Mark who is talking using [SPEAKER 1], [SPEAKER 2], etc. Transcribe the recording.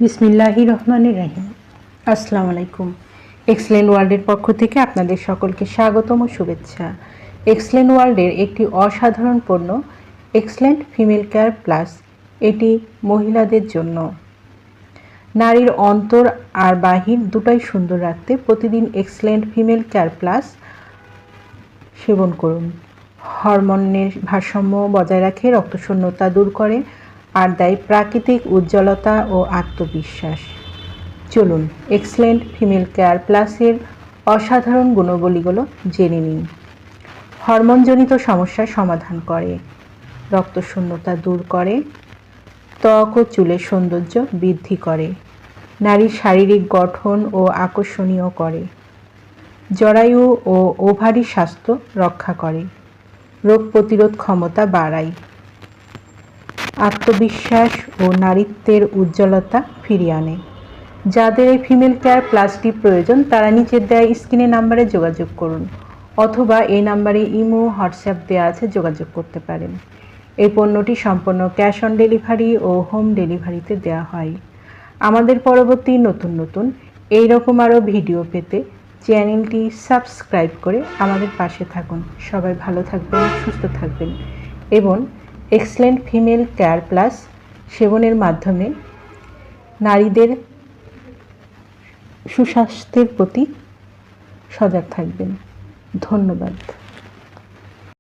[SPEAKER 1] বিসমিল্লাহির রহমানির রহিম। আসসালামু আলাইকুম। এক্সেলেন্ট ওয়ার্ল্ডের পক্ষ থেকে আপনাদের সকলকে স্বাগতম ও শুভেচ্ছা। এক্সেলেন্ট ওয়ার্ল্ডের একটি অসাধারণ পণ্য এক্সেলেন্ট ফিমেল কেয়ার প্লাস। এটি মহিলাদের জন্য। নারীর অন্তর আর বাহির দুটাই সুন্দর রাখতে প্রতিদিন এক্সেলেন্ট ফিমেল কেয়ার প্লাস সেবন করুন। হরমোনের ভারসাম্য বজায় রাখে, রক্তশূন্যতা দূর করে আর দেয় প্রাকৃতিক উজ্জ্বলতা ও আত্মবিশ্বাস। চলুন এক্সেলেন্ট ফিমেল কেয়ার প্লাসের অসাধারণ গুণাবলীগুলো জেনে নিন। হরমোনজনিত সমস্যার সমাধান করে, রক্তশূন্যতা দূর করে, ত্বক ও চুলের সৌন্দর্য বৃদ্ধি করে, নারীর শারীরিক গঠন ও আকর্ষণীয় করে, জরায়ু ও ওভারি স্বাস্থ্য রক্ষা করে, রোগ প্রতিরোধ ক্ষমতা বাড়ায়, আত্মবিশ্বাস ও নারীত্বের উজ্জ্বলতা ফিরিয়ে আনে। যাদের এই ফিমেল কেয়ার প্লাসটি প্রয়োজন তারা নিচের দেওয়া স্ক্রিনে নাম্বারে যোগাযোগ করুন, অথবা এই নাম্বারে ইমো হোয়াটসঅ্যাপ দেওয়া আছে, যোগাযোগ করতে পারেন। এই পণ্যটি সম্পূর্ণ ক্যাশ অন ডেলিভারি ও হোম ডেলিভারিতে দেওয়া হয়। আমাদের পরবর্তী নতুন এইরকম আরও ভিডিও পেতে চ্যানেলটি সাবস্ক্রাইব করে আমাদের পাশে থাকুন। সবাই ভালো থাকবেন, সুস্থ থাকবেন এবং এক্সেলেন্ট ফিমেল কেয়ার প্লাস সেবনের মাধ্যমে নারীদের সুস্বাস্থ্যের প্রতি সজাগ থাকবেন। ধন্যবাদ।